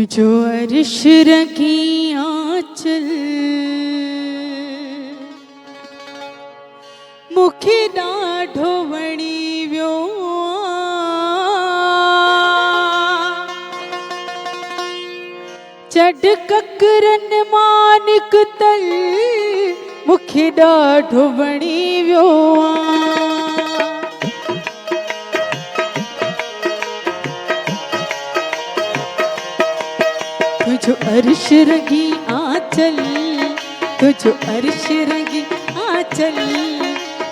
तुझो अर्श रखी आंचल मुखे ॾाढो वणी वियो चढ़ ककरन मां निकतल मुखे ॾाढो वणी वियो तुझो अर्श रंगी आंचल तुझो अर्श रंगी आंचल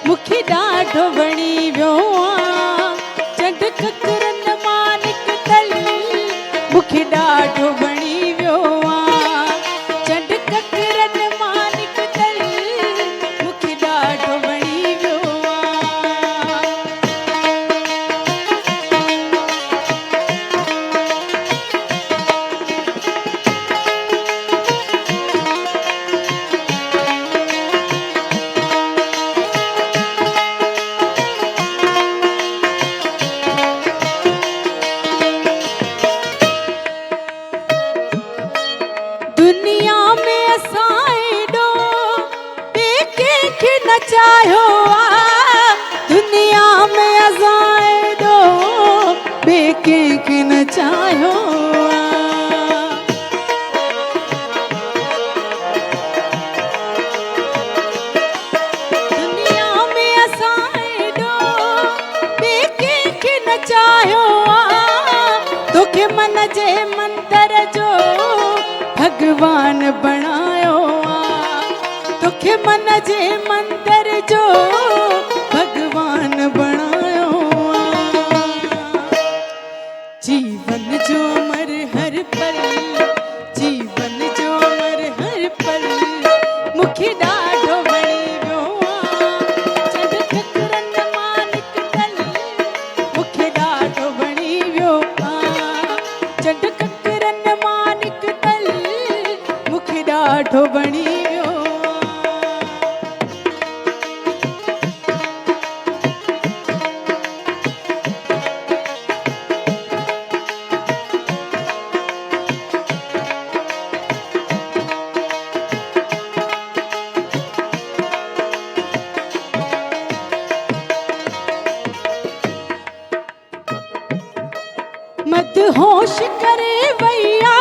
मुखे ॾाढो वणी वियो चढ़ ककरन मां निकतल मुखे ॾाढो वणी वियो चढ़ ककरन मां निकतल मुखे ॾाढो वणी वियो दुनिया में असां एॾो ॿिए कंहिंखे न चाहियो दुनिया में असां एॾो ॿिए कंहिंखे न चाहियो दुनिया में असां एॾो ॿिए कंहिंखे न चाहियो तोखे मन जे मंदर जो भगवान बणायो तोखे मन जे मंदर जो भगवान बणायो जीवन जो अमर हर पल जीवन जो अमर हर पल मुखे ॾाढो वणी वियो चढ़ ककरन मां निकतल मुखे ॾाढो वणी वियो चढ़ ककरन मां निकतल मुखे ॾाढो वणी वियो मदहोश करे वैया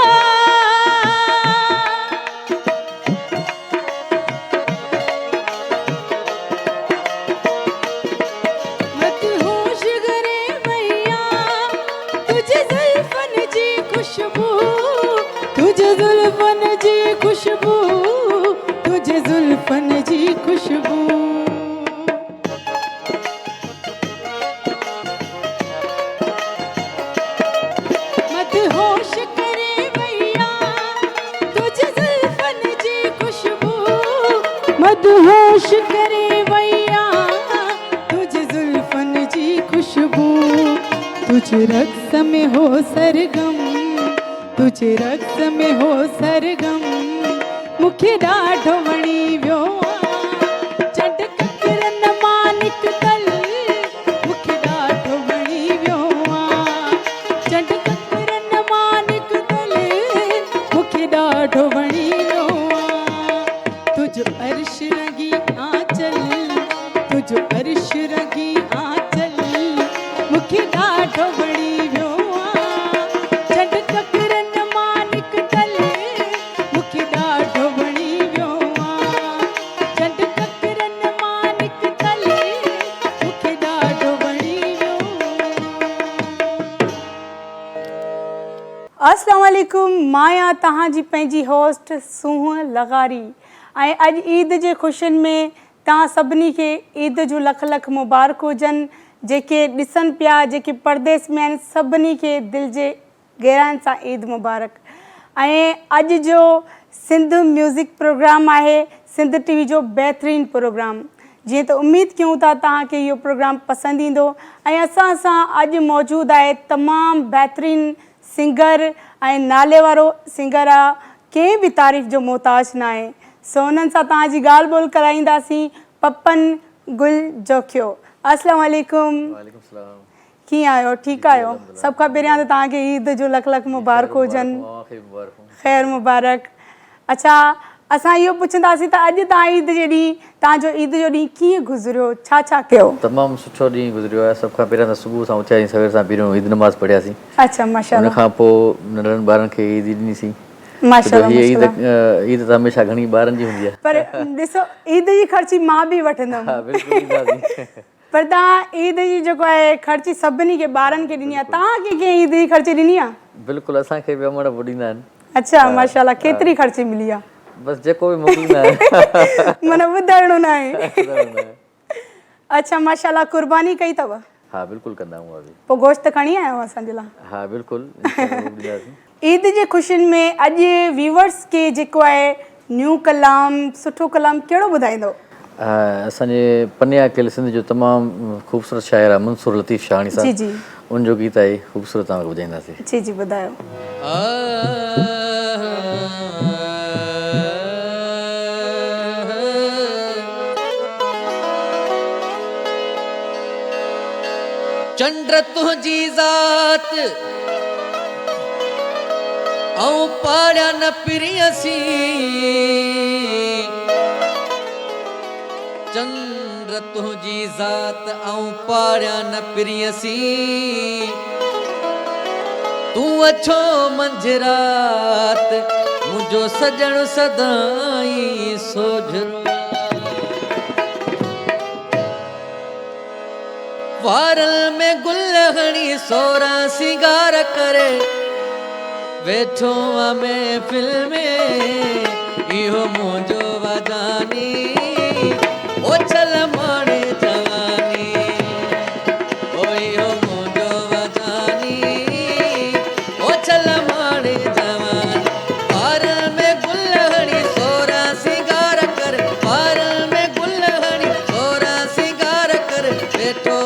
मदहोश करे वैया तुझे जुल्फन जी खुशबू तुझे जुल्फन जी खुशबू तुझे जुल्फन जी खुशबू मदहोश करे वैया तुझे जुल्फन जी खुशबू मदहोश करे वैया तुझे जुल्फन जी खुशबू तुझे रक्स में हो सरगम तुझे रक्स में हो सरगम मुखे ॾाढो वणी वियो चढ़ ककरन मां निकतल मुखे ॾाढो वणी वियो चढ़ ककरन मां निकतल मुखे ॾाढो वणी वियो तुझो अर्श रंगी आंचल तुझो अर्श रंगी आंचल मुखे ॾाढो वणी वियो चढ़ ककरन मां निकतल मुखे ॾाढो वणी वियो चढ़ ककरन मां निकतल मुखे ॾाढो वणी वियो अस्सलाम वालेकुम माया तव्हांजी पंहिंजी होस्ट सूंह लगारी ऐं अॼु ईद जे ख़ुशियुनि में तव्हां सभिनी खे ईद जूं लख लख मुबारक हुजनि जेके ॾिसनि पिया जेके परदेस में आहिनि सभिनी खे दिलि जे गहराइनि सां ईद मुबारक ऐं अॼु जो सिंध म्यूज़िक प्रोग्राम आहे सिंध टीवी जो बहितरीनु प्रोग्राम जीअं त उमेदु कयूं था तव्हांखे इहो प्रोग्राम पसंदि ईंदो ऐं असां सां अॼु मौजूदु आहे तमामु बहितरीनु सिंगर ऐं नाले वारो सिंगर आहे कंहिं बि तारीफ़ जो मोहताज न आहे सो उन्हनि सां तव्हांजी ॻाल्हि ॿोल कराईंदासीं पपन गुल जोखियो अस्सलाम वालेकुम वालेकुम सलाम कीअं आहियो ठीकु आहियो सभ खां पहिरियां त तव्हांखे ईद जो लख लख मुबारक हुजनि ख़ैर मुबारक अच्छा असां इहो पुछंदासीं त अॼु तव्हां ईद जे ॾींहुं तव्हांजो ईद जो ॾींहुं कीअं गुज़रियो छा छा कयो तमामु सुठो ॾींहुं गुज़रियो आहे सभ खां पहिरियां त सुबुह सां उथियासीं सवेर सां पहिरियों ईद नमाज़ पढ़ियासीं अच्छा माशाल्लाह उन खां पोइ नंढड़नि ॿारनि खे ईद ॾिनीसीं माशाल्लाह हीअ माशाल्लाह ईद त हमेशह घणी ॿारनि जी हूंदी आहे पर ॾिसो ईद जी ख़र्ची मां बि वठंदमि हा बिल्कुलु ईंदासीं पर तव्हां ईद जी जेको आहे ख़र्ची सभिनी खे ॿारनि खे ॾिनी आहे तव्हां कंहिंखे ईद जी ख़र्ची ॾिनी आहे बिल्कुलु असांखे बि अमड़ ॾींदा आहिनि अच्छा माशाल्लाह केतिरी ख़र्ची मिली आहे बसि जेको बि मोकिलींदा आहिनि माना ॿुधाइणो न आहे अच्छा माशाल्लाह कुर्बानी कई अथव हा बिल्कुलु कंदा आहियूं अभी पोइ गोश्त खणी आया आहियो असांजे लाइ हा बिल्कुलु ॾींदासीं ईद जे ख़ुशियुनि में अॼु व्यूवर्स खे जेको आहे न्यू कलाम सुठो कलाम कहिड़ो ॿुधाईंदो असांजे पन्या अकेल सिंध जो तमामु ख़ूबसूरत शाइर आहे मंसूर लतीफ़ शाहणी जी साहब जी उनजो गीत आहे ख़ूबसूरत तव्हांखे ॿुधाईंदासीं जी जी ॿुधायो चंद्र तुझी ज़ात ऐं पाड़िया न पिरियसी चंद्र तुझी ज़ात ऐं पाड़िया न पिरियसी तूं अछो मंझरात मुंहिंजो सजण सदाई सोझरो वारल में गुल हणी सोरा सिंगार करे वेठो महफिल में इहो मुंहिंजो वजानी ओछल माणे जवानी ओ इहो मुंहिंजो वजानी ओछल माणे जवानी वारल में गुल हणी सोरा सिंगार करे वारल में गुल हणी सोरा सिंगार करे वेठो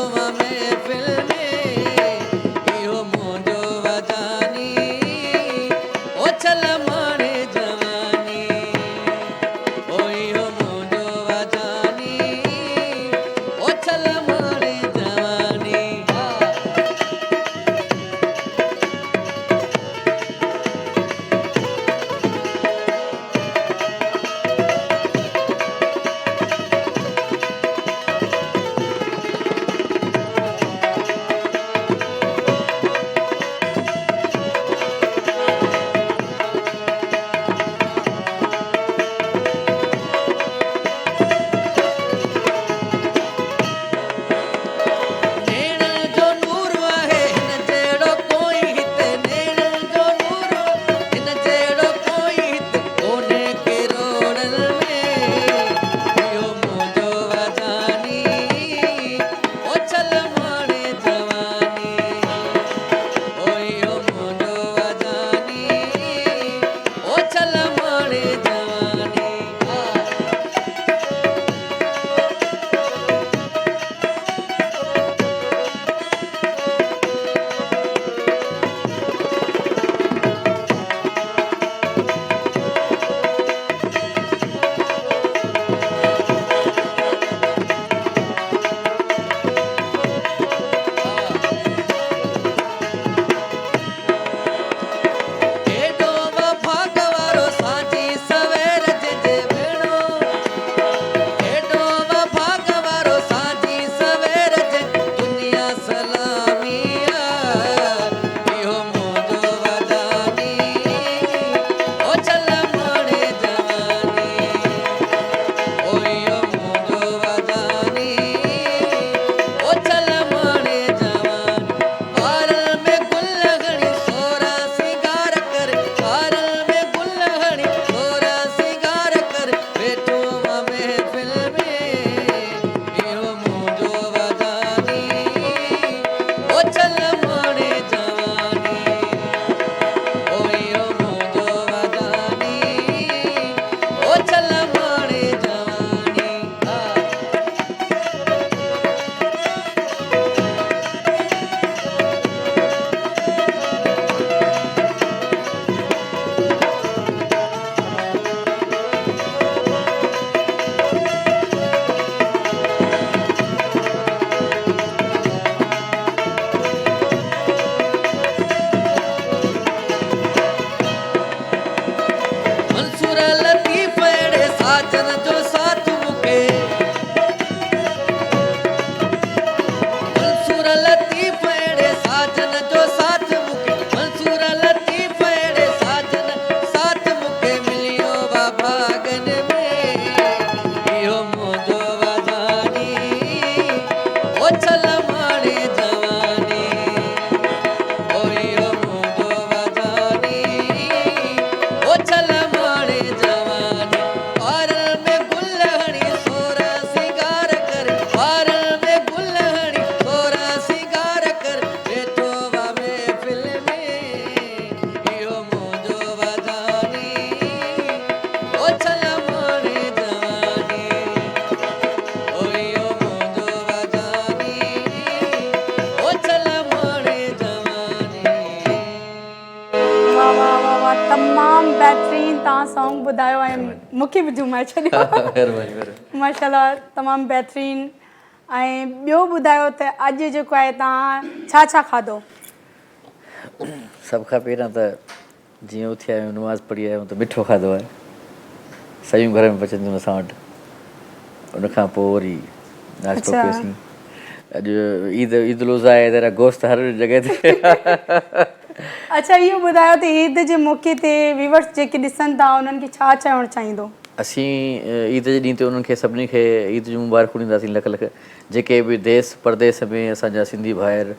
ॿुधायो ऐं मूंखे बि जुमाए छॾियो। महिरबानी महिरबानी। माशाल्लाह तमामु बहितरीनु। ऐं ॿियो ॿुधायो त अॼु जेको आहे तव्हां छा छा खाधो? सभ खां पहिरियां त जीअं उथी आहियूं नमाज़ पढ़ी आहियूं त मिठो खाधो आहे, सयूं घर में पचंदियूं असां वटि। उनखां पोइ वरी नाश्तो अच्छा। कयोसीं। अॼु ईद उल अज़हा आहे, जरा गोश्त हर जॻह ते। अच्छा, इहो ॿुधायो त ईद जे मौक़े ते व्यूअर्स जेके ॾिसनि था उन्हनि खे छा चवणु चाहींदो? असीं ईद जे ॾींहं ते उन्हनि खे सभिनी खे ईद जूं मुबारकूं ॾींदासीं लख लख। जेके बि देश परदेस में असांजा सिंधी भाइर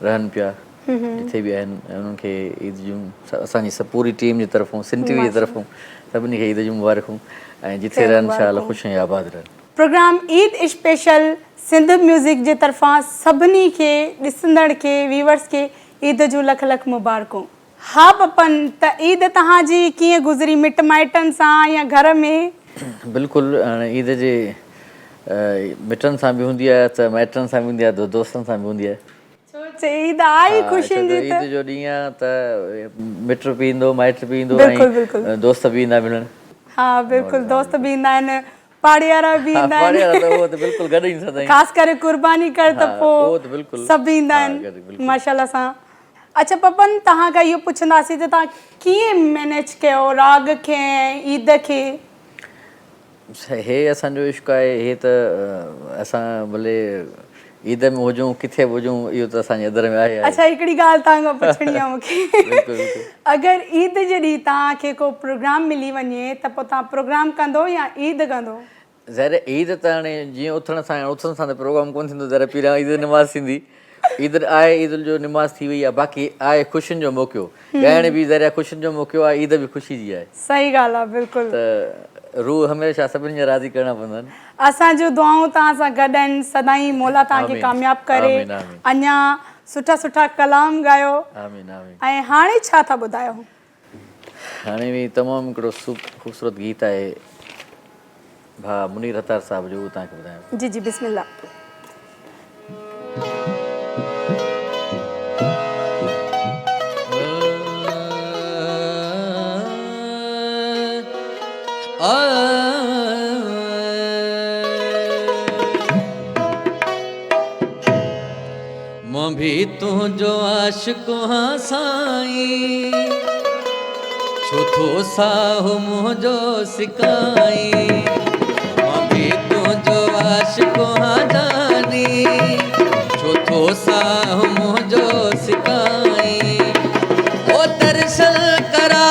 रहनि पिया, जिथे बि आहिनि, उन्हनि खे ईद जूं असांजी पूरी टीम जी तरफ़ूं, सिंध टीवी जी तरफ़ूं सभिनी खे ईद जूं मुबारकूं। ऐं जिथे रहनि इंशाअल्लाह ख़ुशि ऐं आबाद रहनि। Program Eid special Sindh music जे तरफ़ां सभिनी खे ॾिसंदड़ खे व्यूअर्स खे ईद जूं लख लख मुबारकूं। हा पपन, त ईद तव्हांजी कीअं गुज़री, मिट माइटनि सां या घर में? बिल्कुलु, हाणे ईद जे मिटनि सां बि हूंदी आहे त माइटनि सां बि हूंदी आहे, दोस्तनि सां बि हूंदी आहे। ईद आई ख़ुशियुनि जी ईद जो ॾींहुं आहे त मिट बि ईंदो, माइट बि ईंदो ऐं दोस्त बि ईंदा मिलण। हा बिल्कुलु, दोस्त बि ईंदा आहिनि, पाड़ेवारा बि ईंदा आहिनि, ख़ासि करे कुर्बानी कर त पोइ सभु ईंदा आहिनि माशाल्लाह सां। अच्छा पपन, तव्हां खां इहो पुछंदासीं त तव्हां कीअं मैनेज कयो राग खे ऐं ईद खे? हे असांजो इश्क़ आहे, हे त असां भले ईद में हुजूं किथे बि हुजूं, इहो त असांजे अंदरि में आहे। अच्छा, हिकिड़ी ॻाल्हि तव्हां खां पुछणी आहे मूंखे, अगरि ईद जे ॾींहुं तव्हांखे को प्रोग्राम मिली वञे त पोइ तव्हां प्रोग्राम कंदो या ईद कंदो? ज़ाहिर ईद त हाणे जीअं उथण सां त प्रोग्राम कोन थींदो, ज़ाहिर पहिरियां ईद नमाज़ थींदी। ईद आहे, ईद जो नमाज़ थी वई आहे, बाक़ी आहे ख़ुशियुनि जो मौक़ो। ॻाइण बि ज़ाहिर ख़ुशियुनि जो मौक़ो आहे, ईद बि ख़ुशी जी आहे। सही ॻाल्हि आहे, बिल्कुलु। त रूह हमेशह सभिनी जा राज़ी करणा पवंदा आहिनि। असांजूं दुआऊं तव्हां सां गॾु आहिनि, सदाईं मौला तव्हांखे कामयाबु करे, अञा सुठा सुठा कलाम ॻायो। ऐं हाणे छा था ॿुधायो? हाणे बि तमामु हिकिड़ो ख़ूबसूरत गीत आहे भाउ मुनीर हतार साहिब जो, उहो तव्हांखे ॿुधायां। जी जी, बिस्मिल्लाह। मां भी तुंहिंजो आशिक़ु हाँ साईं, छो थो साहु मुंहिंजो सिकाई। मां भी तुंहिंजो आशिक़ु हाँ जानी, छो थो साहु मुंहिंजो सिकाई। ओ दर्शन करा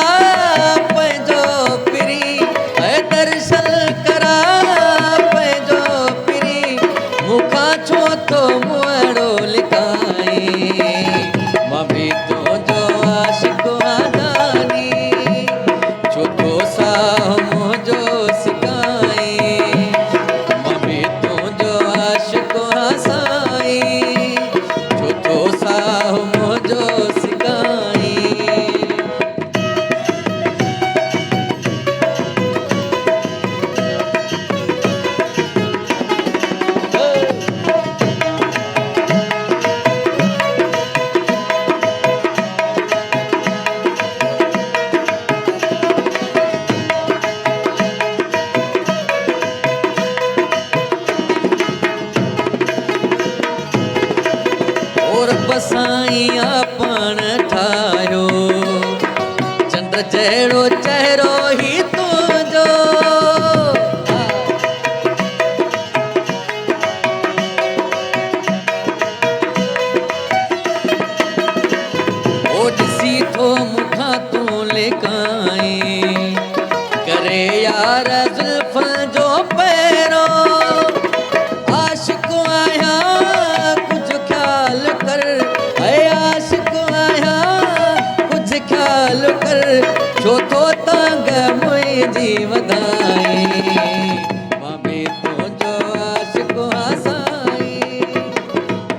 पंहिंजो पिरी, ऐं दर्शन करा पंहिंजो पिरी, मूंखां छो थो मुअड़ो लिकाई। मां भी तुंहिंजो आशिक़ु हाँ जानी, छो थो साहु मुंहिंजो सिकाई। मां भी तुंहिंजो आशिक़ु हाँ साईं, छो थो साहु मुंहिंजो सिकाई। और बसाइया पाण ठाहियो, चंड जहिड़ो चहिरो ही तुंहिंजो। ओ ॾिसी थो मूंखां तूं लिकाई, करे यार ज़ुल्फ़नि जो पैरो। आशिक़ु आहियां कुझु ख़्याल कर, ऐं आशिक़ु आहियां कुझु ख़्याल कर, छो थो तंग मुंहिंजी वधाई। मां भी तुंहिंजो आशिक़ु हाँ साईं,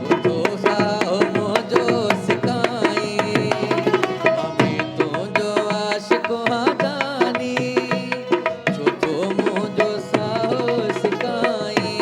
छो थो साहु मुंहिंजो सिकाई। मां भी तुंहिंजो आशिक़ु हाँ जानी, छो थो मुंहिंजो साहु सिकाई।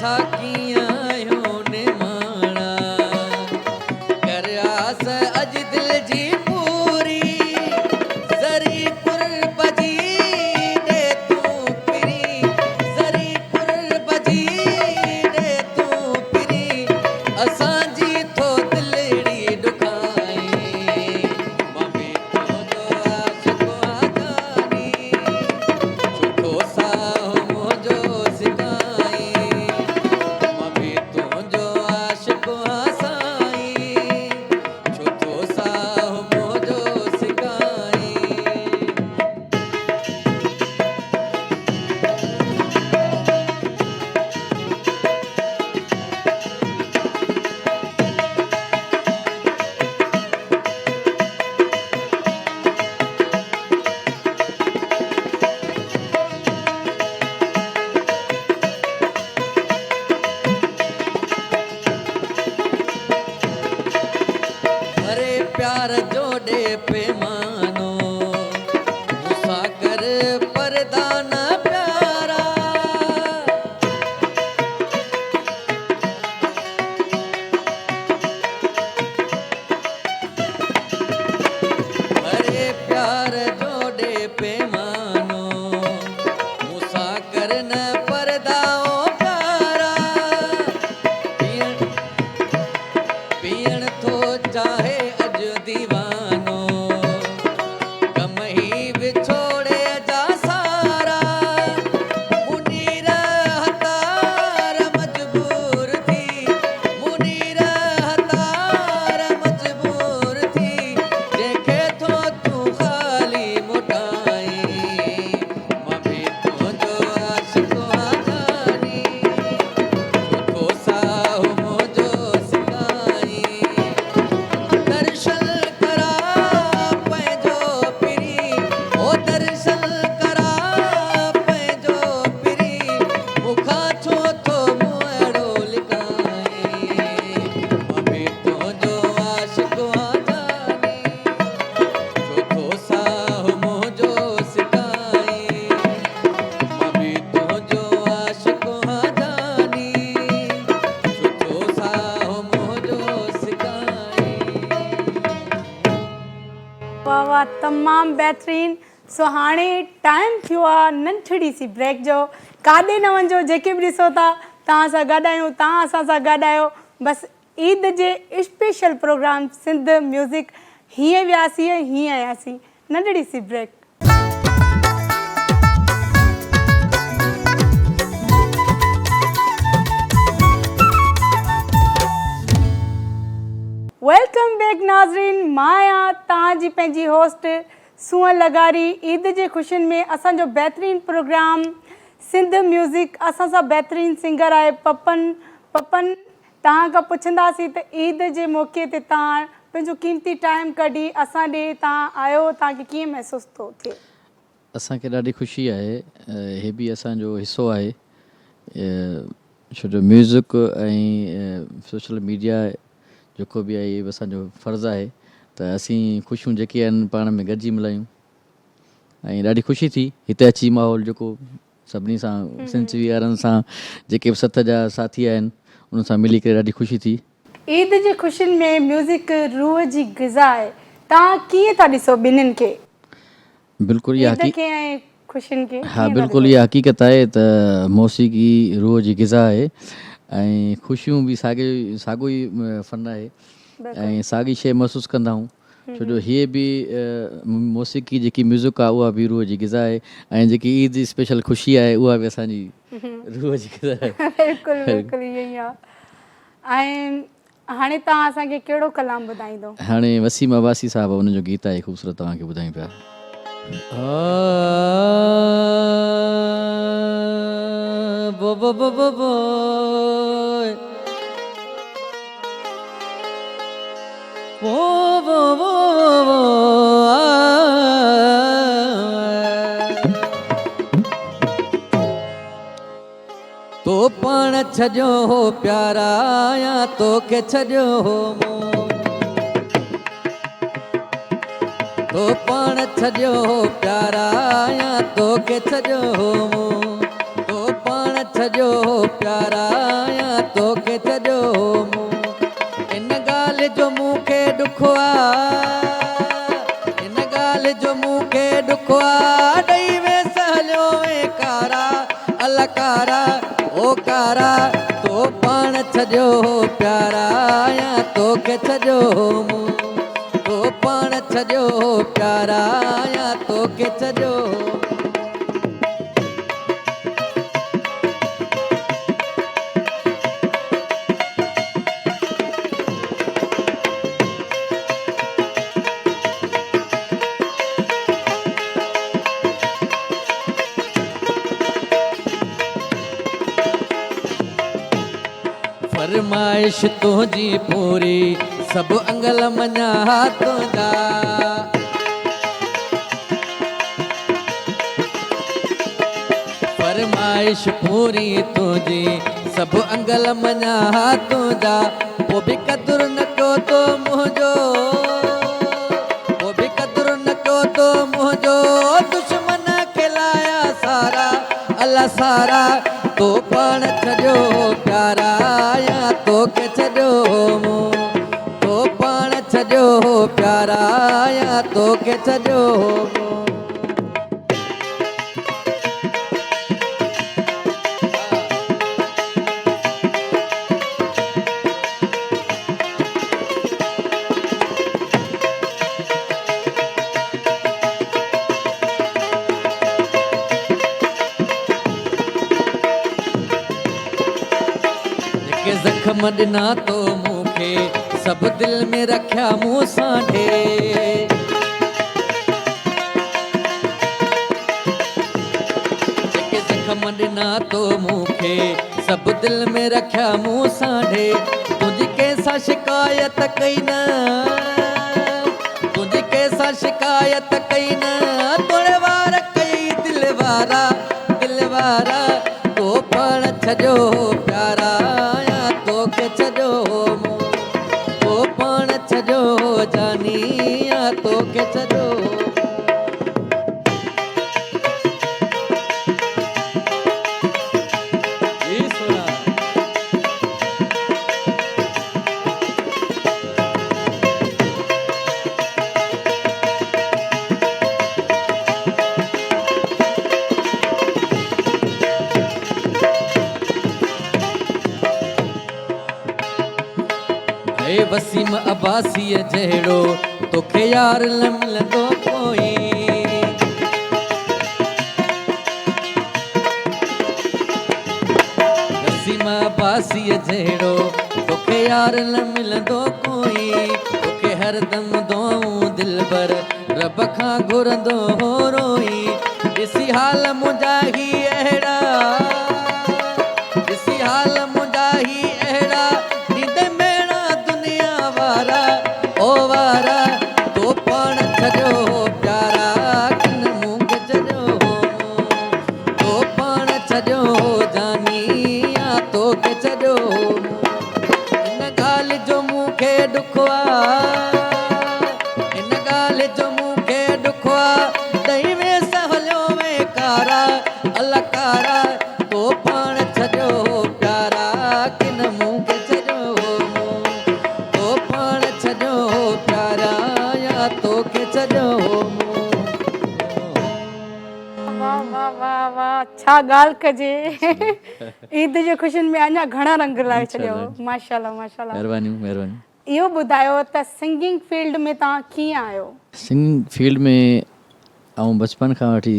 असां कीअं आहियूं निमाणा कर आस अॼु दिलि जी पूरी ज़री कुर्ब जी ॾे तूं पिरी ज़री कुर्ब जी ॾे तूं पिरी असांजी थो दिलड़ी ॾुखाई मां बि तुंहिंजो आशिक़ु आगानी छो साह मुंहिंजो सिकाई मां बि तुंहिंजो आशिक़ु साईं छो साह मुंहिंजो सिकाई अरे प्यार जो ॾे पैमानो मूंसां कर पर्दा न प्यारा अरे प्यार जो ॾे पैमानो मूंसां कर न पर्दा ओ प्यारा पीअण थो चाहे अॼु दीवानो कम ही विछोड़े जा सारा मुनीर हतार मजबूर थी मुनीर हतार मजबूर थी जंहिंखे थो तूं ख़ाली मोटाई मां बि तुंहिंजो आशिक़ु आगानी छो साह मुंहिंजो सिकाई दर्शन करा पंहिंजो पिरी ओ दर्शन करा पंहिंजो पिरी मूंखां छो थो मुंहड़ो लिकाई मां बि तुंहिंजो आशिक़ु आगानी छो साह मुंहिंजो सिकाई मां बि तुंहिंजो आशिक़ु आगानी छो साह मुंहिंजो सिकाई वाह वाह तमामु बहितरीन। सो हाणे टाइम थियो आहे नंढड़ी सी ब्रेक जो। काॾे न वञो, जेके बि ॾिसो था तव्हां सां गॾु आहियूं, तव्हां असां सां गॾु आहियो। बसि ईद जे स्पेशल प्रोग्राम सिंध म्यूज़िक हीअं वियासीं हीअं आयासीं। नंढड़ी सी ब्रेक। वेलकम बैक नाज़रीन, मां आहियां तव्हांजी पंहिंजी होस्ट सूअं लगारी। ईद जे ख़ुशियुनि में असांजो बहितरीनु प्रोग्राम सिंध म्यूज़िक। असां सां बहितरीनु सिंगर आहे पपन। पपन, तव्हां खां पुछंदासीं त ईद जे मौक़े ते तव्हां पंहिंजो क़ीमती टाइम कढी असां ॾे तव्हां आयो, तव्हांखे कीअं महसूसु थो थिए? असांखे ॾाढी ख़ुशी आहे, हे बि असांजो हिसो आहे। छो जो म्यूज़िक ऐं सोशल मीडिया जेको बि आहे, इहे बि असांजो फ़र्ज़ु आहे त असीं ख़ुशियूं जेके आहिनि पाण में गॾिजी मिलायूं। ऐं ॾाढी ख़ुशी थी हिते अची माहौल जेको सभिनी सां सिंधी वारनि सां जेके बि सथ जा साथी आहिनि उन सां मिली करे ॾाढी ख़ुशी थी। ईद जे ख़ुशियुनि में म्यूज़िक रूह जी ग़िज़ा आहे। तव्हां कीअं था ॾिसो ॿिन्हिनि खे? बिल्कुलु इहा ईद खे ऐं ख़ुशियुनि खे? हा, बिल्कुलु इहा हक़ीक़त आहे त मौसीक़ी रूह जी ग़िज़ा आहे ऐं ख़ुशियूं बि साॻियो ई फ़न आहे ऐं साॻी शइ महसूसु कंदा आहियूं। छो जो हीअ बि मौसीक़ी जेकी म्यूज़िक आहे उहा बि रूह जी ग़िज़ा आहे ऐं जेकी ईद जी स्पेशल ख़ुशी आहे उहा बि असांजी रूह जी ग़िज़ा आहे। बिल्कुलु बिल्कुलु ईअं ई आहे। ऐं हाणे तव्हां असांखे कहिड़ो कलाम ॿुधाईंदो? हाणे वसीम अब्बासी साहिबु उनजो गीत आहे ख़ूबसूरत, तव्हांखे ॿुधायूं पिया। बो बो बो बो बो बो बो बो तो पाण छॾियो हो प्यारा या तोखे छॾियो हो मूं, तो पाण छॾियो हो प्यारा या तोखे छॾियो हो मूं, तो पाण छॾियो प्यारा या तोखे छॾियो मूं इन ॻाल्हि जो मूंखे ॾुख इन ॻाल्हि जो मूंखे ॾुख ॾेई वेस हलियो वे कारा अलकारा ओ कारा तो पाण छॾियो प्यारा या तोखे छॾियो मूं तो पाण छॾियो प्यारा या तोखे छॾियो फरमाइश तुझी पूरी सब अंगल मना तुझा फरमाइश पूरी तुझी सब अंगल मना तुझा वो भी कदुर न को तो मुझो वो भी कदुर न को तो मुझो दुश्मन खिलाया सारा अल्लाह सारा तो पाण छॾियो प्यारा या तोखे छॾियो मूं तो पाण छॾियो प्यारा या तोखे छॾियो मूं जख्म ॾिना तो मूंखे सभु दिल में रखिया मूं सांढे जेके जख्म ॾिना तो मूंखे सभु दिल में रखिया मूं सांढे तुंहिंजी कंहिंसां शिकायत कई न तुंहिंजी कंहिंसां शिकायत कई न तोड़े वार कई दिल वारा तो पाण छॾियो प्यारा तोखे छॾियो मूं तो पाण छॾियो जानी या तोखे छॾियो वसीम अब्बासीअ जहिड़ो तोखे यार न मिलंदो कोई वसीम अब्बासीअ जहिड़ो तोखे यार न मिलंदो कोई तोखे हरदम दुआऊं दिलबर रब खां घुरंदो हो रोई ॾिसी हाल मुंहिंजा ही अहिड़ा ॾिसी हाल मुंहिंजा ही अहिड़ा ओ वारा तो पाण छॾियो प्यारा किन मूंखे छॾियो तो पाण छॾियो जानी या तोखे छॾियो इन ॻाल्हि जो मूंखे ॾुख इन ॻाल्हि जो मूंखे ॾुख ॾेई वेस हलियो वे कारा अलकारा तो पाण छॾियो प्यारा किन मूंखे छॾियो तो पाण छॾियो प्यारा या तोखे छॾियो वाह वाह वाह वाह छा ॻाल्हि कजे ईद जे ख़ुशियुनि में अञा घणा रंग लाए छॾियो माशाल्लाह माशाल्लाह महिरबानी इहो ॿुधायो त सिंगिंग फील्ड में तव्हां कीअं आहियो सिंगिंग फील्ड में ऐं बचपन खां वठी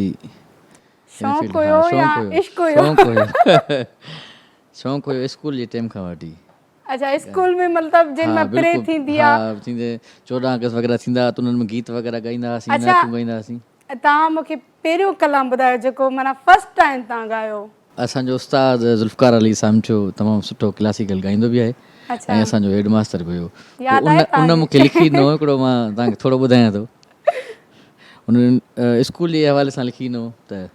शौक़ु हुयो या इश्क हुयो शौक़ु हुयो स्कूल जे टाइम खां वठी अच्छा स्कूल में मतलब जिन में प्रे थींदी हा आहे थींदे 14 अगस्त वग़ैरह थींदा त उन्हनि में गीत वग़ैरह ॻाईंदा हुआसीं अच्छा। नातूं ॻाईंदा हुआसीं तव्हां मूंखे पहिरियों कलाम ॿुधायो जेको माना फर्स्ट टाइम तव्हां ॻायो असांजो उस्ताद ज़ुल्फ़कार अली सामचो तमामु सुठो क्लासिकल ॻाईंदो बि आहे अच्छा ऐं असांजो हेड मास्टर बि हुयो यादि आहे उन तव्हांखे? मूंखे लिखी ॾिनो हिकिड़ो मां तव्हांखे थोरो ॿुधायां थो उन्हनि स्कूल जे हवाले सां लिखी ॾिनो त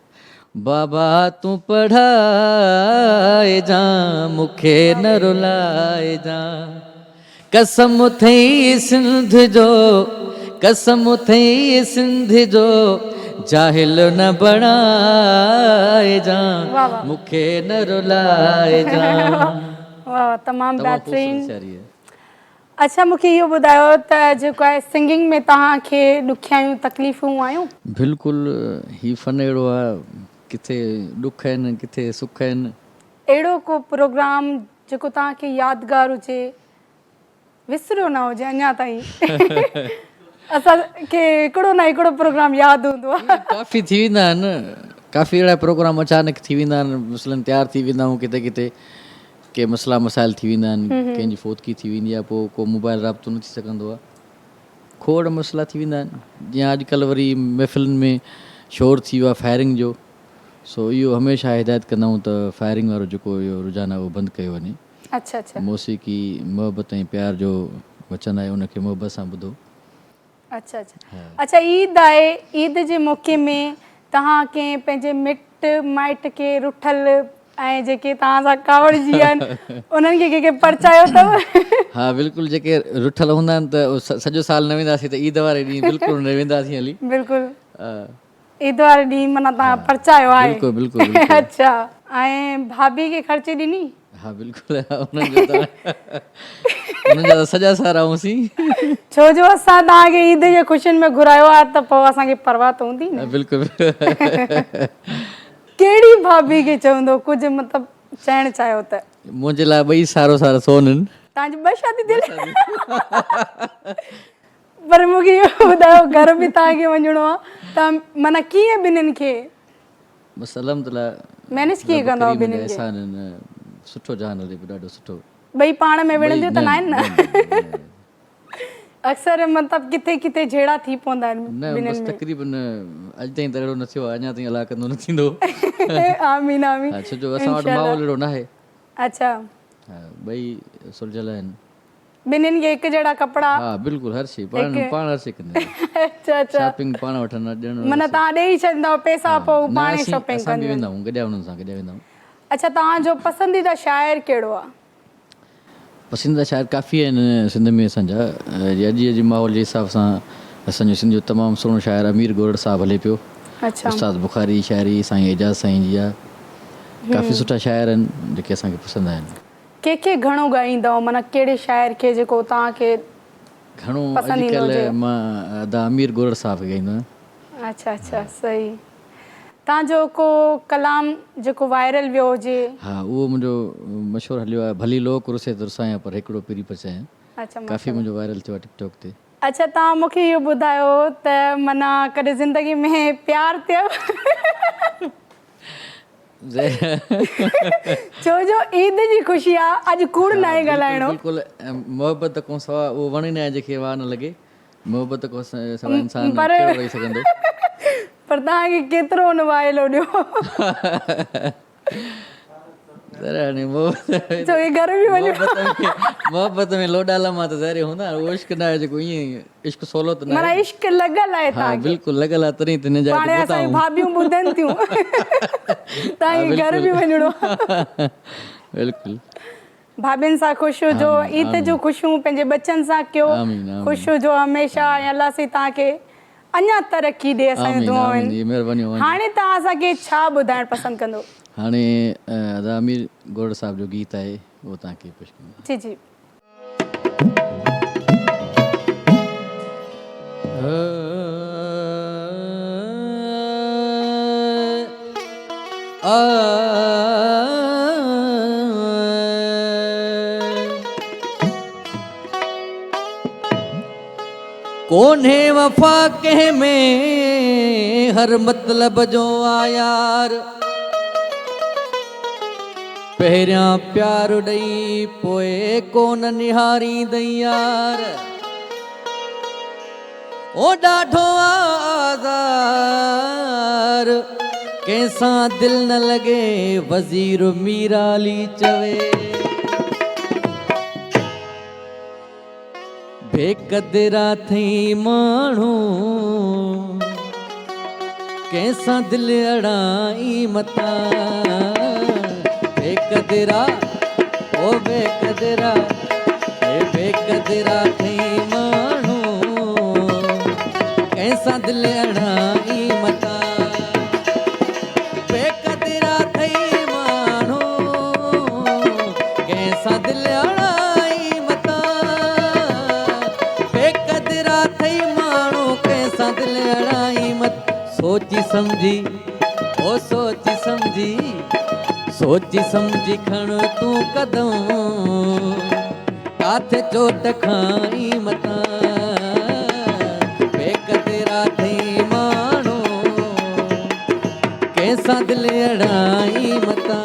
बाबा तूं पढ़ाए जा मूंखे न रुलाए जा कसम अथई सिंध जो कसम अथई सिंध जो जाहिल न बणाए जा वाह, वाह। मूंखे न रुलाए जा वाह, तमामु तमामु बहितरीन। ख़ूबसूरत शाइरी आहे। अच्छा, मूंखे इहो ॿुधायो त जेको आहे सिंगिंग में तव्हांखे ॾुखियाइयूं तकलीफ़ूं आयूं? बिल्कुलु ही फ़न अहिड़ो आहे, किथे ॾुख आहिनि किथे सुख आहिनि। अहिड़ो को प्रोग्राम जेको तव्हांखे यादगार हुजे, विसरियो न हुजे अञा ताईं? असांखे हिकिड़ो न हिकिड़ो प्रोग्राम यादि हूंदो आहे। काफ़ी थी वेंदा आहिनि, काफ़ी अहिड़ा प्रोग्राम अचानक थी वेंदा आहिनि, मसलन तयारु थी वेंदा आहियूं किथे किथे, के मसला मसाइल थी वेंदा आहिनि, कंहिंजी फोतकी थी वेंदी आहे, पोइ को मोबाइल राब्तो न थी सघंदो आहे, खोड़ मसइला थी वेंदा आहिनि। जीअं अॼुकल्ह वरी महफ़िलुनि में शोर थी वियो आहे फायरिंग जो, सो इहो हमेशह हिदायत कंदा आहियूं त फायरिंग वारो जेको इहो रुझान आहे उहो बंदि कयो वञे। अच्छा अच्छा मौसीक़ी मोहबत ऐं प्यार जो वचन आहे, उनखे मोहबत सां ॿुधो। अच्छा अच्छा अच्छा, ईद आहे, ईद जे मौक़े में तव्हां कंहिं पंहिंजे मिट माइट खे रुठल ऐं जेके तव्हां सां कावड़जी आहिनि उन्हनि खे कंहिंखे परचायो अथव? हा बिल्कुलु, जेके रुठल हूंदा आहिनि त सॼो साल न वेंदासीं, त ईद वारे ॾींहुं बिल्कुलु न वेंदासीं हली। बिल्कुलु हा, ईद वारे ॾींहुं माना तव्हां परचायो आहे? बिल्कुलु बिल्कुलु बिल्कुलु। अच्छा, ऐं भाभी खे ख़र्ची ॾिनी? हा बिल्कुलु, उन्हनि जा त सॼा साल रहूंसीं। छो जो असां तव्हांखे ईद जे ख़ुशियुनि में घुरायो आहे त पोइ असांखे परवाह त हूंदी न। बिल्कुलु। कहिड़ी भाभी खे चवंदो, कुझु मतिलबु चवणु चाहियो त? मुंहिंजे लाइ ॿई सारो सारो सोन आहिनि। तव्हांजी ॿ शादी थियल? पर मूंखे इहो ॿुधायो, घर बि तव्हांखे वञिणो आहे त माना कीअं ॿिन्हिनि खे बसि अल्हम्दुलिल्लाह मैनेज कीअं कंदो ॿिन्हिनि खे? एहसान आहिनि, सुठो जान हले पियो, ॾाढो सुठो। ॿई पाण में विढ़ंदियूं त न आहिनि न? अक्सर मतिलबु किथे किथे जहिड़ा थी पवंदा आहिनि न ॿिन्हिनि बसि में। तक़रीबन अॼु ताईं त अहिड़ो न थियो आहे, अञा ताईं अलाह कंदो न थींदो। आमीन आमीन। हा, छो जो असां वटि माहौल अहिड़ो न आहे। अच्छा, हा, ॿई सुलझल आहिनि। ॿिन्हिनि खे हिकु जहिड़ा कपिड़ा? हा बिल्कुलु, हर शइ पाण हर शइ कंदा आहियूं। अच्छा अच्छा, शॉपिंग पाण वठंदा, ॾियणु माना तव्हां ॾेई छॾींदा आहियो पैसा, पोइ न, पाण ई असीं शॉपिंग असां बि कंदियूं वेंदा आहिनि? आहियूं, गॾिया उन्हनि सां गॾिया वेंदा आहियूं। अच्छा, तव्हांजो पसंदीदा शाइर कहिड़ो आहे? पसंदीदा शाइर काफ़ी आहिनि सिंध में असांजा। अॼु जे माहौल जे हिसाब सां असांजो सिंध जो तमामु सुहिणो शाइर अमीर गोरड़ साहिबु हले पियो। अच्छा, उस्ताद बुखारी शाइरी, साईं एजाज़ साईं जी आहे। काफ़ी सुठा शाइर आहिनि जेके असांखे पसंदि आहिनि। कंहिंखे घणो ॻाईंदव, माना कहिड़े शाइर खे जेको तव्हांखे घणो पसंदि ईंदो हुजे? अॼुकल्ह मां द अमीर गोरड़ साहिबु ॻाईंदो आहियां। अच्छा अच्छा, सही। तव्हांजो को कलाम जेको वायरल वियो हुजे? हा, उहो मुंहिंजो मशहूरु हलियो आहे, भली लोक रुसे तुरसायां पर हिकिड़ो पीरी पचायां। अच्छा, काफ़ी मुंहिंजो वायरल थियो आहे टिकटॉक ते। अच्छा, तव्हां मूंखे इहो ॿुधायो त माना कॾहिं ज़िंदगी में प्यार थियो? छो जो ईद जी ख़ुशी आहे, अॼु कूड़ न आहे ॻाल्हाइणो। बिल्कुलु, मोहबत खां सवाइ उहो वणे न आहे जंहिंखे वाह न लॻे। मोहबत खां सवाइ इंसान कहिड़ो रही सघंदो। पर तव्हांखे केतिरो हुन वाइलो ॾियो? छो की घर बि वञो? मोहबत में लोॾाला मां त ज़ाहिर हूंदा, उहो इश्क न आहे जेको ईअं इश्क सवलो त न माना आहे। इश्क लॻल आहे हा तव्हांखे? बिल्कुलु लॻल आहे, तॾहिं त हिन जाइ ते हाणे पहुता असांजी आहियूं। भाभियूं ॿुधनि थियूं तव्हांखे घर बि वञिणो आहे। बिल्कुलु, भाभियुनि सां ख़ुशि हुजो, ईद जूं ख़ुशियूं पंहिंजे बच्चनि सां कयो, आमीन, आमीन। ख़ुशि हुजो हमेशह, ऐं अलाह साईं तव्हांखे अञा तरक़ी ॾे। असांजो आमीन, दुआऊं आमीन, आहिनि। इहे महिरबानी। हाणे तव्हां असांखे छा ॿुधाइणु पसंदि कंदो? हाणे द अमीर गोरड़ साहिब जो गीत आहे, उहो तव्हांखे पेश कंदो। जी जी। कोन्हे वफ़ा कंहिं में हर मतलब जो आ यार, पहिरियां प्यार ॾेई पोइ कोन निहारींदई यार। ओ ॾाढो आज़ार कंहिंसां दिल न लॻे, वज़ीर मीराली चवे बेक़दरा थई माण्हू कंहिंसां दिलि अड़ाई मता। बेक़दरा ओ बेक़दरा, बेक़दरा थई माण्हू कंहिंसां दिलि अड़ाई मता। कैसा दिल अड़ाई मता बेकदरा थई माण्हू कैसा दिल अड़ाई मत सोची समझी ओ सोची समझी सोची समझी खण तू कदम काथे चोट खाई मता बेकदरा थई माण्हू कैसा दिल अड़ाई मता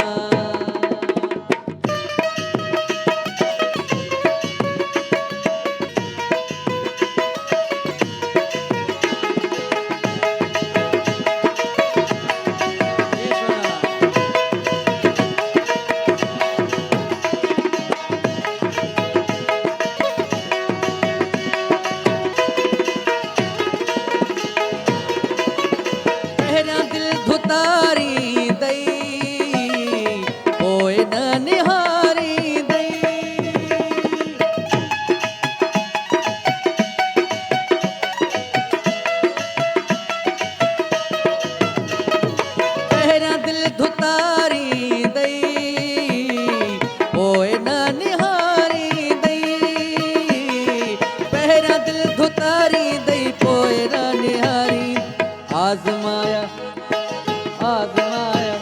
पहिरियां दिल धुतारी दई पोइ न निहारी दई पहिरियां दिल धुतारी दई पोइ न निहारी दई पहिरियां दिल धुतारी दई पोइ न निहारी आज़माया आज़माया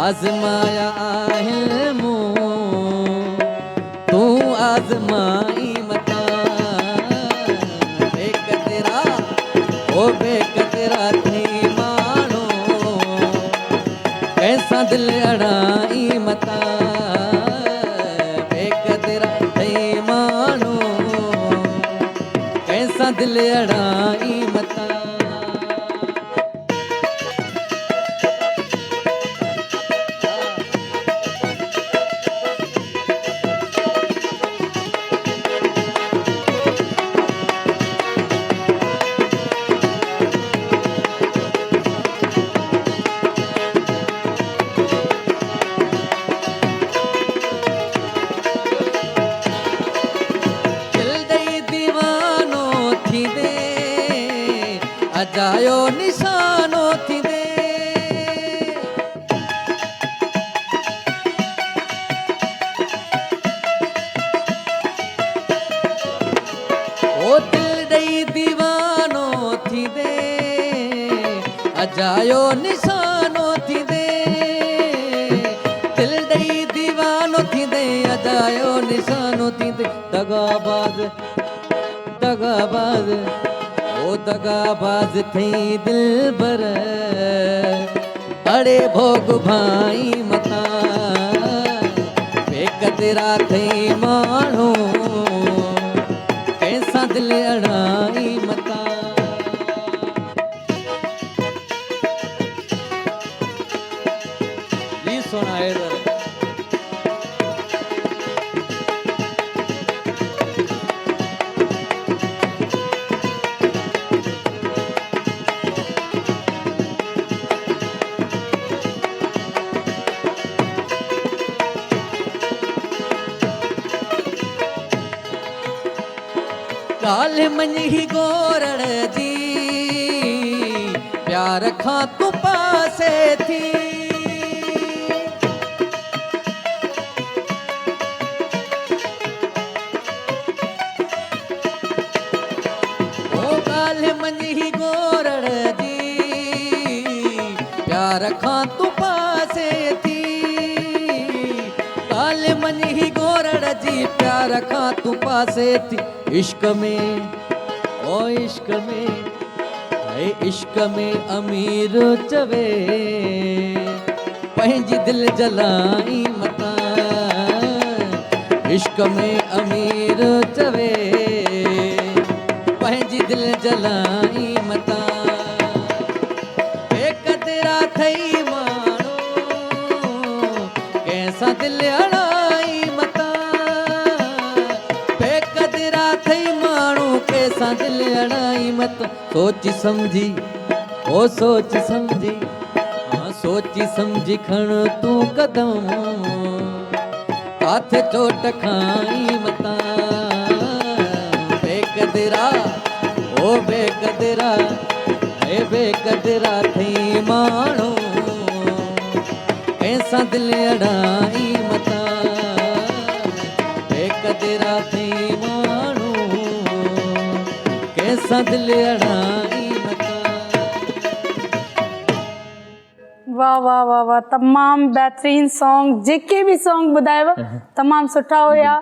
आज़माया आहे मूं तू आज़माई मता बेकदरा ओ बेकदरा थी माण्हू कैसा दिल अड़ाई मता बेकदरा थी माण्हू कैसा दिल अड़ाई मता दिल दई दीवानो थी दे अजायो निशानो थी दे ओ दिल दई दीवानो थी दे अजायो निशानो थी दे दिल दई दीवानो थी दे अजायो निशानो थी दे दगाबाज दगाबाज ओ दगाबाज थी दिल बर अड़े भोग भाई मता बेकदरा थी माण्हू कैसा दिल अड़ाई मता जी सोना है जरा काल मनी गोरण जी प्यार खां तू पासे थी ओ काल मनी गोरण जी प्यार खां तू पासे थी काल मनी गोरण जी प्यार खां तू पासे थी इश्क में ओ इश्क में है इश्क में अमीर चवे पंहिंजी दिल जलाई मता इश्क में अमीर चवे पंहिंजी दिल जलाई मता बेकदरा थई माण्हू कैसा दिल अड़ाई मता बेकदरा थई माण्हू कैसा दिल अड़ाई मत सोची समझी ओ सोची समझी हाँ सोची समझी खण तू कदम काथे चोट खाई मता बेकदरा ओ बेकदरा हे बेकदरा थई माण्हू कैसा दिल अड़ाई मता असां दिलि अड़ाई नका। वाह वाह वाह वाह, तमामु बहितरीन सॉन्ग, जेके बि सॉन्ग ॿुधायव तमामु सुठा हुया।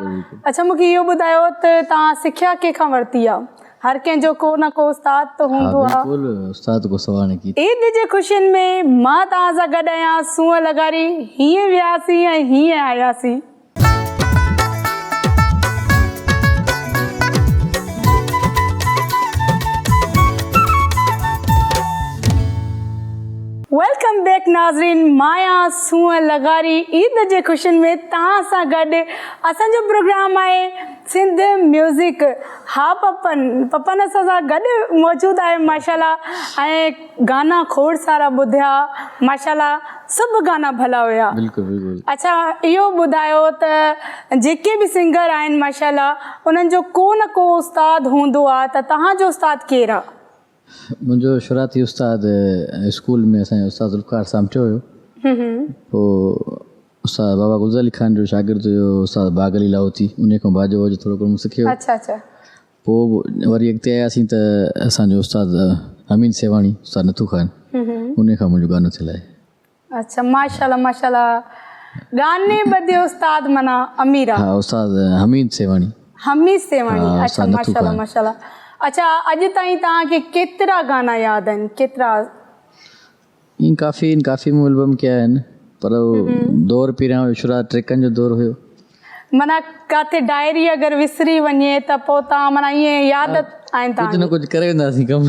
अच्छा मूंखे इहो ॿुधायो त तव्हां सिखिया कंहिंखां वरिती आहे? हर कंहिंजो को न को उस्ताद त हूंदो आहे। बिल्कुल उस्ताद को सवाल नहीं की। ईद जे ख़ुशियुनि में मां तव्हां सां गॾु आहियां, सूंहं लगारी हीअं वियासीं ऐं हीअं आयासीं। वेलकम बैक नाज़रीन, माया सूंहं लगारी ईद जे ख़ुशियुनि में तव्हां सां गॾु। असांजो प्रोग्राम आहे सिंध म्यूज़िक। हा पपन असां सां गॾु मौजूदु आहे माशाल्लाह, ऐं गाना खोड़ सारा ॿुधिया माशाल्लाह, सभु गाना भला हुया। बिल्कुल बिल्कुल। अच्छा इहो ॿुधायो त जेके बि सिंगर आहिनि माशाल्लाह उन्हनि जो को न को उस्ताद हूंदो आहे, त तव्हांजो उस्ताद केरु आहे? मुंहिंजो शुरुआती उस्ताद स्कूल में असांजो उस्ताद ज़ुल्फ़कार सामटियो हुयो। पोइ उस्ताद बाबा गुज़र अली ख़ान जो शागिर्दु हुयो उस्ताद बाग़ अली लाहौती, उन खां बाजो वाजो थोरो घणो सिखियो। अच्छा अच्छा। पोइ वरी अॻिते आयासीं त असांजो उस्ताद अमीन सेवाणी, उस्ताद नथू ख़ान, उन खां मुंहिंजो गानो थियल आहे। अच्छा माशाल्लाह माशाल्लाह, गाने बदे उस्ताद माना अमीर आहे। हाँ उस्ताद हमीद सेवाणी। हमीद सेवाणी। हाँ, अच्छा उस्ताद नथू माशाल्लाह ख़ान। माशाल्लाह। अच्छा अॼु ताईं तव्हांखे केतिरा गाना यादि आहिनि, केतिरा? इन काफ़ी एल्बम कया आहिनि, पर दौर पहिरियां शुरुआत ट्रेकनि जो दौर हुयो। माना किथे डायरी अगरि विसरी वञे त पोइ तव्हां माना ईअं यादि आहिनि कुझु न तव्हां? कुझु करे वेंदासीं कमु।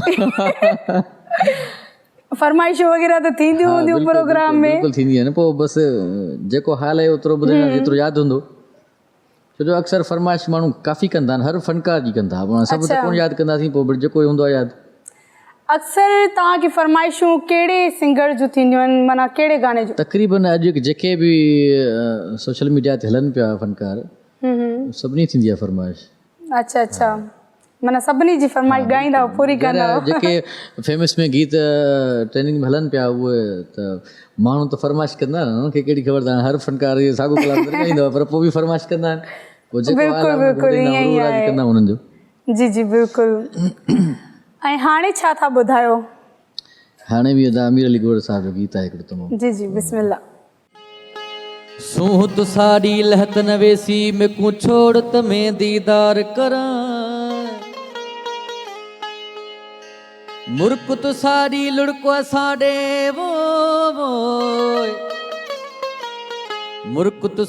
फरमाइशूं वग़ैरह त थींदियूं हाँ, हूंदियूं बिल्कुलु, प्रोग्राम में? बिल्कुलु थींदी आहे न। पोइ बसि जेको हाल आहे ओतिरो ॿुधाईंदा, जेतिरो यादि हूंदो। छो जो अक्सर फरमाइश माण्हू काफ़ी कंदा आहिनि, हर फनकार जी कंदा, सभु त कोन यादि कंदासीं, पोइ जेको हूंदो आहे यादि। अक्सर तव्हांखे फरमाइशूं कहिड़े सिंगर जूं थींदियूं आहिनि, माना कहिड़े गाने जूं? तक़रीबन अॼु जेके बि सोशल मीडिया ते हलनि पिया फनकार, सभिनी थींदी आहे फरमाइश। अच्छा अच्छा, माना सभिनी जी फरमाइश ॻाईंदा हो, पूरी कंदा हो? जेके फेमस में गीत ट्रेनिंग में हलनि पिया उहे त माण्हू त फरमाइश कंदा आहिनि, उन्हनि खे कहिड़ी ख़बर त हर फनकार इहे साॻियो कलाम ॻाईंदो आहे, पर पोइ बि फरमाइश कंदा आहिनि। पोइ जेको बिल्कुलु बिल्कुलु ईअं ई आहे। कंदा उन्हनि जो। जी जी बिल्कुलु। ऐं हाणे छा था ॿुधायो? हाणे बि अदा अमीर अली गोड़ साहब जो गीत आहे हिकिड़ो तमामु। जी जी बिस्मिल्लाह। सूह तो साड़ी लहत नवेसी में को छोड़ तमें दीदार करा, मुर्क तो साड़ी लुड़को साड़े वो मुर्क तो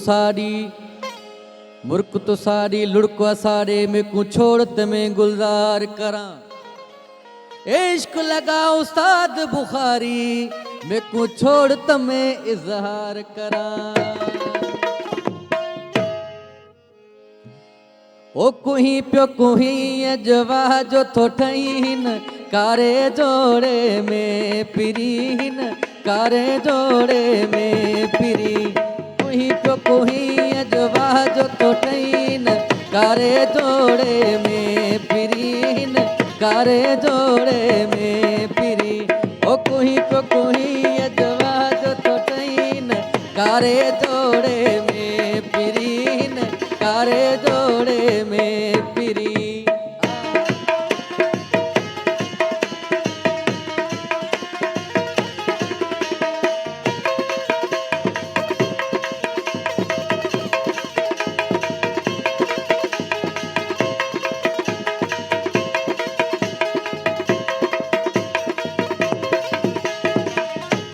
साड़ी लुड़को साड़े में को छोड़ तमें गुलजार करा। इश्क लगा उस्ताद बुखारी मैं को छोड़ तमें इजहार करा। ओ कुही प्यो कुही अजवा जो थो ठहीन कारे जोड़े में पिरीन, कारे जोड़े में पिरी। कुही प्यो कुही अजवा जो थो ठहीन कारे जोड़े में पिरीन, कारे जोड़े में पिरी। ओ कुही प्यो कुही अजवा जो थो ठहीन कारे जोड़े में पिरीन, कारे जोड़े में पिरी।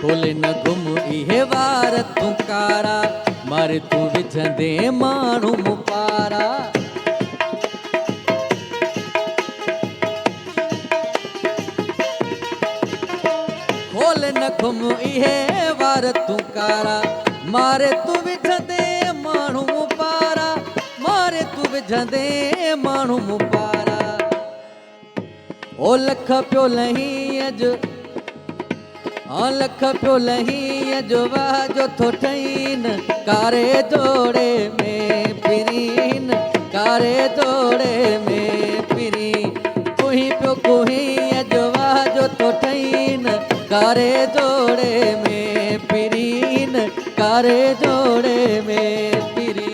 खोले न घुम इहे वार तूं कारा, मारे तू विझंदे माण्हू मुपारा। खोले न घुम इहे वार तूं कारा, मारे तू विझंदे माण्हू मुपारा, मारे तू विझंदे माण्हू मुपारा। ओ लख पियो लही अॼु लख पियो लही अजवा जो थो ठहीन कारे जोड़े में पिरीन, कारे जोड़े में पिरी। कुही पियो कुही अजवा जो थो ठहीन कारे जोड़े में पिरीन, कारे जोड़े में पिरी।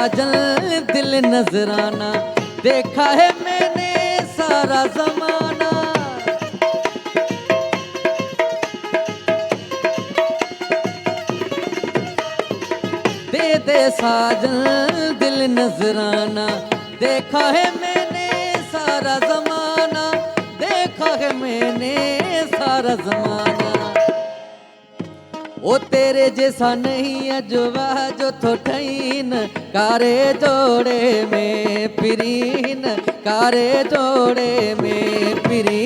साजन दिल नजराना, देखा है मैंने सारा जमाना। दे दे साजन दिल नजराना, देखा है मैंने सारा जमाना, देखा है मैंने सारा जमाना। ओ तेरे जैसा नहीं अजवा जो तो ठहीन, कारे जोड़े में पिरीन, कारे जोड़े में पिरी।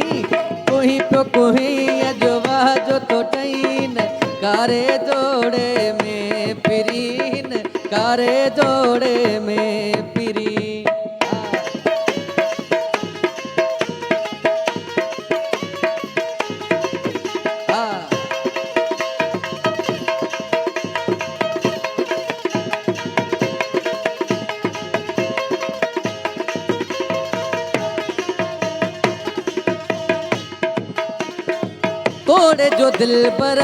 कोही पे कोही अजवा जो तो ठहीन, कारे जोड़े में पिरीन, कारे जोड़े में पिरी। तोड़े जो दिल पर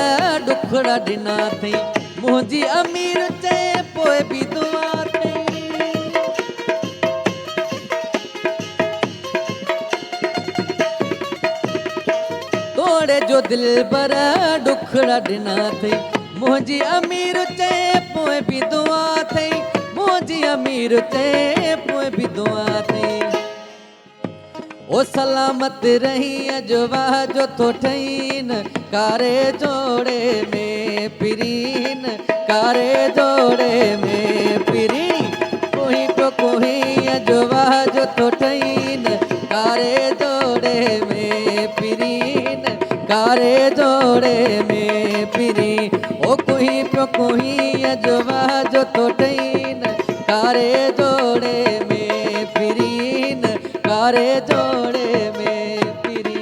डुखड़ा डिना थी, मुझी अमीर चे पोए भी दुआ थी। तोड़े जो दिल पर डुखड़ा डिना थी, मुझी अमीर चे पोए भी दुआ थी, मुझी अमीर चे पोए भी दुआ थी। ओ सलामत रही अजवा जो तो ठहीन, कारे जोड़े में पिरीन, कारे जोड़े में पिरी। कोही पे कोही अजवा जो तो ठहीन, कारे जोड़े में पिरीन, कारे जोड़े में पिरी। ओ कोही पे कोही अजवा जो तो ठहीन, कारे जोड़े में पिरीन, कारे जोड़े में पिरी।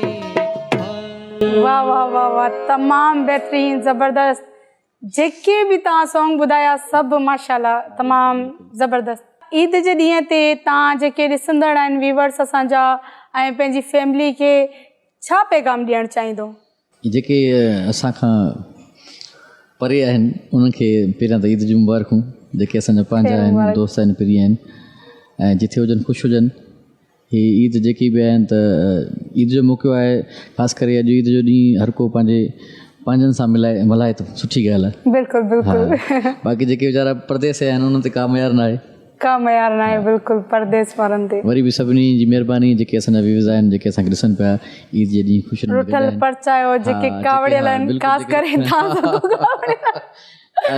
वाह वाह वाह वाह, तमाम बेहतरीन ज़बरदस्त। जेके भी तव्हां सॉन्ग ॿुधाया सभु माशाल्लाह तमामु ज़बरदस्त। ईद जे ॾींहं ते तव्हां जेके ॾिसंदड़ आहिनि व्यूवर्स असांजा ऐं पंहिंजी फैमिली खे छा पैगाम ॾियणु चाहींदो? जेके असांखां परे आहिनि उन्हनि खे पहिरियां त ईद जूं मुबारकूं। जेके असांजा पंहिंजा आहिनि, दोस्त आहिनि, प्रिय आहिनि, ऐं जिथे हुजनि ख़ुशि हुजनि। हीअ ईद जेकी बि आहिनि त ईद जो मौक़ो आहे, ख़ासि करे अॼु ईद जो ॾींहुं हर को पंहिंजनि सां मल्हाए त सुठी ॻाल्हि आहे। बिल्कुलु बिल्कुलु। बाक़ी जेके वीचारा परदेस आहिनि उन्हनि ते का मयार न आहे, का मयार न आहे बिल्कुलु परदेस वारनि ते। वरी बि सभिनी जी महिरबानी जेके असांजा व्यूज़ आहिनि, जेके असांखे ॾिसनि पिया ईद जे ॾींहुं ख़ुशी रुठल परचायो जेके कावड़ियल आहिनि, ख़ासि करे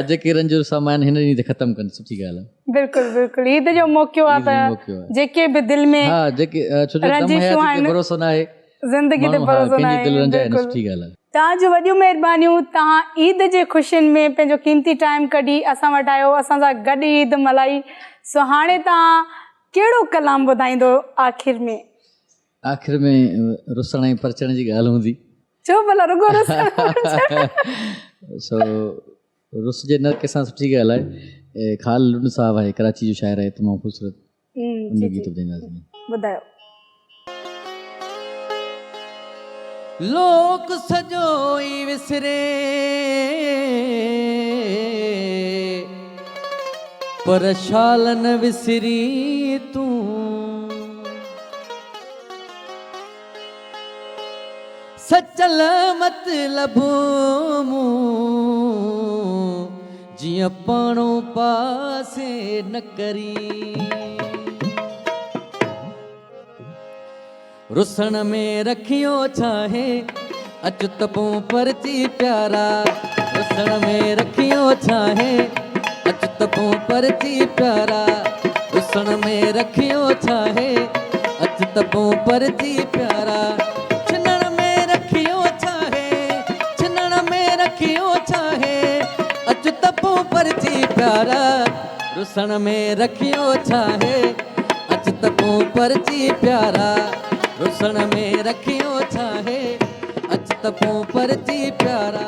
जेके रंजूर सामान हिन ॾींहुं ते ख़तमु कनि, सुठी ॻाल्हि आहे। बिल्कुलु बिल्कुलु ईद जो मौक़ो आहे त जेके बि दिलि में रंजिशूं आहिनि, भरोसो न आहे ज़िंदगी ते भरोसो न आहे। सुठी ॻाल्हि आहे। तव्हांजो वॾियूं महिरबानियूं। तव्हां ईद जे ख़ुशियुनि में पंहिंजो क़ीमती टाइम कढी असां वटि आयो, असां सां गॾु ईद मल्हाई। सो हाणे तव्हां कहिड़ो कलाम ॿुधाईंदो आख़िर में? आख़िर में रुसण ऐं परचण जी ॻाल्हि हूंदी। छो भला रुगो सो रुसजे न कंहिंसां सुठी ॻाल्हि आहे। ख़ाल लुंड साहब आहे, कराची जो शाइर आहे, तमामु ख़ूबसूरत, उन गीत ॿुधाईंदासीं। ॿुधायो। लोक सॼो ई विसरे पर शाल न विसरी तूं। सचल मतलब मूं जियां पाणो पासे न करी। रुसण में रखियो छाहे अचुत पों परची प्यारा। रुसण में रखियो छाहे अचुत पों परची प्यारा। रुसण में रखियो छाहे अचुत पों परची प्यारा। छिनण में रखियो छाहे, छिनण में रखियो छाहे अचुत पों परची प्यारा। रुसण में रखियो छाहे अचुत पों परची प्यारा। रुसण में रखियो छाहे अचुत पों परची प्यारा।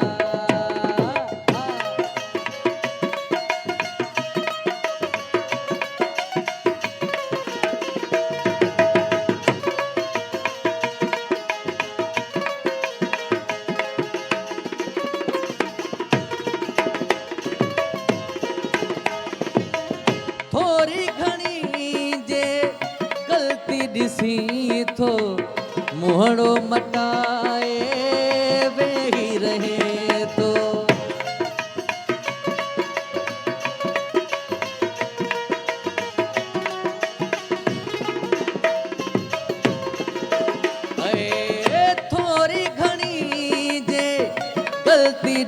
थोरी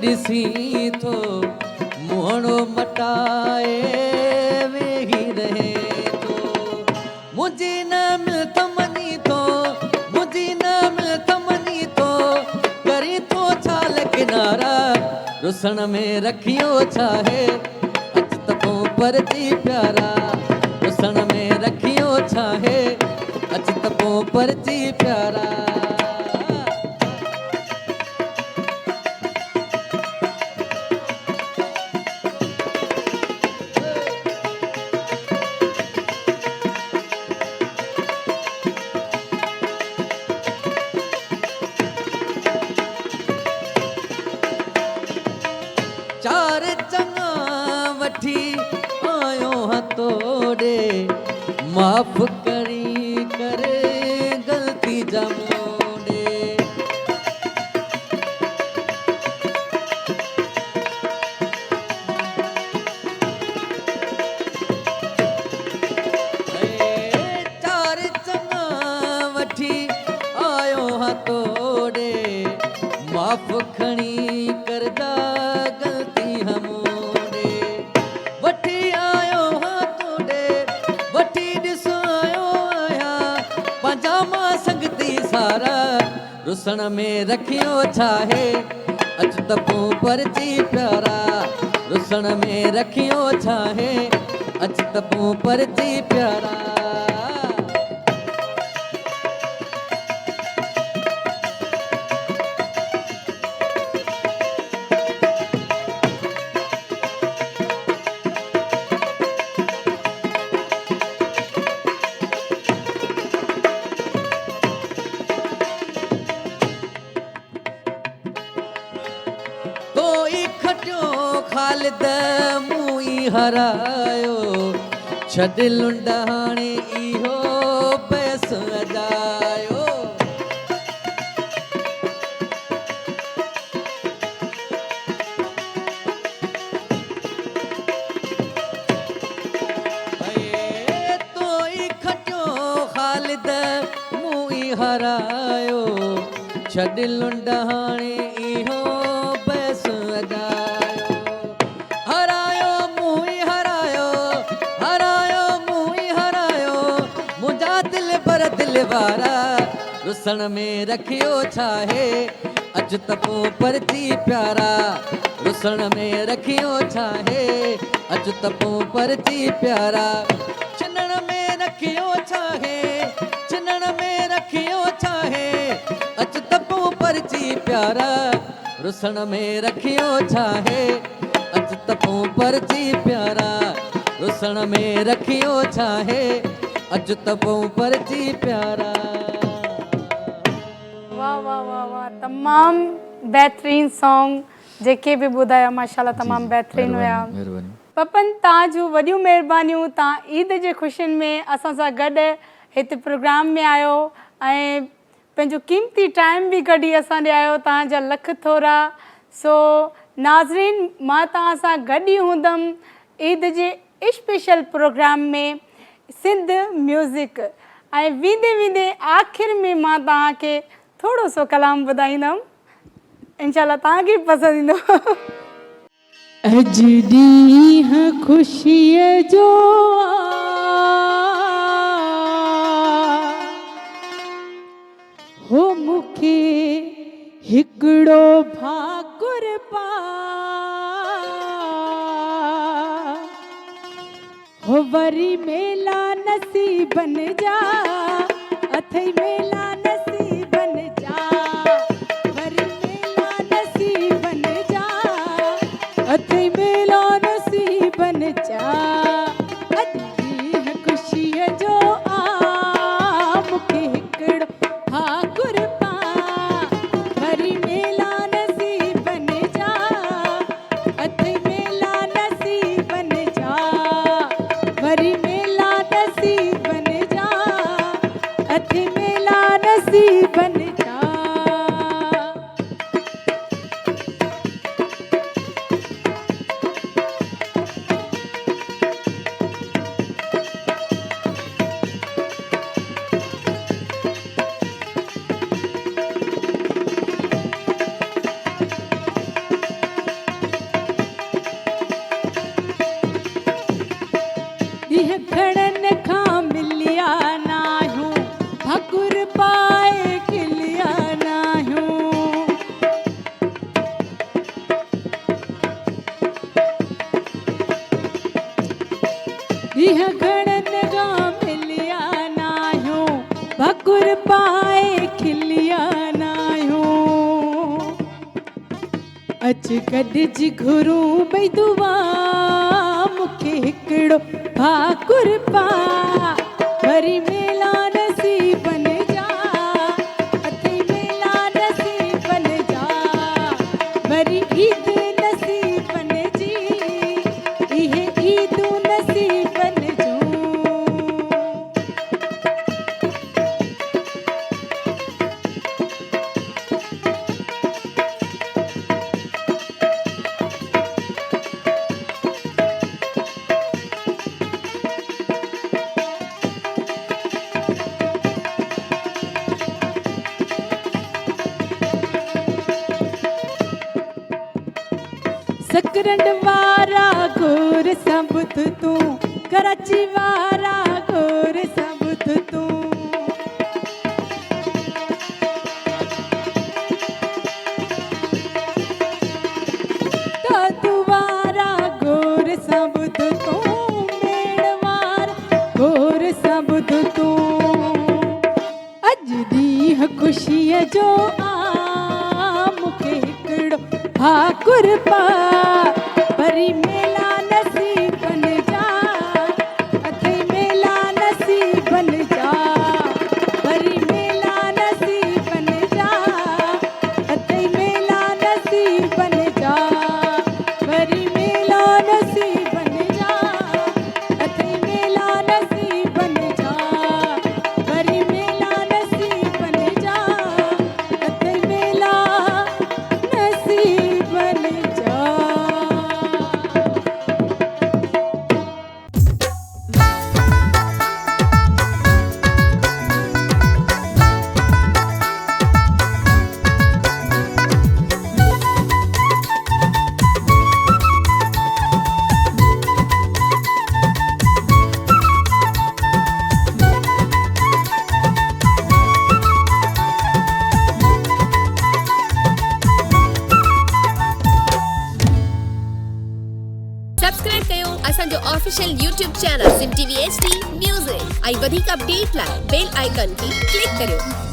ॾिसी थो मुहणो मटाए वेही रहे थो मुंहिंजी नाम तमनी थो मुंहिंजी नाम तमनी थो करी थो छाल किनारा रुसण में रखियो छाहे अच त पोइ परती प्यारा रुसण में रखियो छाहे अच त पोइ परती प्यारा चार चङा वठी आयो हथोड़े माफ़ करी करे गलती जा मोड़े चार चङा वठी आयो हथोड़े माफ़ खणी करदा गलती हमोड़े वठी आयो हथोड़े वठी ॾिसो आयो आहियां पंहिंजा मां संगती सारा रुसण में रखियो छाहे अच त पोइ परची प्यारा रुसण में रखियो छाहे अच त पोइ परची प्यारा तो खटियो ख़ालिद मूं हरायो छॾ लुंड हाणे इहो पैसो अजायो तो खटियो ख़ालिद मूं हरायो छॾ लुंड हाणे इहो पैसो अजायो हरायो मूं हरायो हरायो मूं हरायो मुंहिंजा दिल पर दिल वारा रुसण में रखियो छाहे अच त पोइ परची प्यारा रुसण में रखियो छाहे अच त पोइ परची प्यारा छिनण में रखियो छाहे छिनण में रखियो छाहे अच त पोइ परची प्यारा रुसण में रखियो छाहे अच त पोइ परची प्यारा रुसण में रखियो छाहे अच त पोइ परची प्यारा वाह वाह वाह वाह तमामु बहितरीन सॉन्ग जेके बि ॿुधाया माशाल्लाह तमामु बहितरीन हुया महिरबानी पपन तव्हां जूं वॾियूं महिरबानियूं तव्हां ईद जे ख़ुशियुनि में असां सां गॾु हिते प्रोग्राम में आयो ऐं पंहिंजो क़ीमती टाइम बि कढी असां ॾे आयो तव्हांजा लख थोरा सो नाज़रीन मां तव्हां सां गॾु ई हूंदमि ईद जे स्पेशल प्रोग्राम में सिंध म्यूज़िक ऐं वेंदे वेंदे आख़िर में मां तव्हांखे थोरो सो कलाम ॿुधाईंदमि इंशाल्लाह तव्हांखे बि पसंदि ईंदो अॼु ॾींहुं ख़ुशीअ जो हो मूंखे हिकिड़ो भाकुर पा हो वरी मेला नसीबन जा अथई मेला नसीबन जा वरी मेला नसीबन जा अथई मेला नसीबन जा अॼु ॾींहुं ख़ुशीअ जो आ मूंखे हिकिड़ो भाकुर पा वरी मेला नसीबन जा अथई मेला नसीबन जा वरी मेला नसीबन जा पाए खिलिया नायो अच गॾिजी घुरूं ॿई दुआ मूंखे हिकिड़ो भाकुर पा वरी मेला नसीबन जा अथई मेला नसीबन जा वरी ईद नसीबन जी इहे ईदूं नसीबन जूं सकरंड वारा गोर सबुत तूं कराची वारा गोर सबुत तूं दादू वारा गोर सबुत तूं मेड़ वारा गोर सबुत तूं अॼु ॾींहुं ख़ुशीअ जो आ मूंखे हिकिड़ो भाकुर पा वरी मेला नसीबन जा अथई मेला नसीबन जा वरी मेला नसीबन जा अथई मेला नसीबन जा वरी मेला नसीबन जा अथई मेला नसीबन जा वरी मेला नसीबन जा अथई मेला नसीबन जा सब्सक्राइब कयो असांजो official YouTube channel SIM TV HD music ऐं वधीक अपडेट लाइ बेल आइकन खे क्लिक करियो।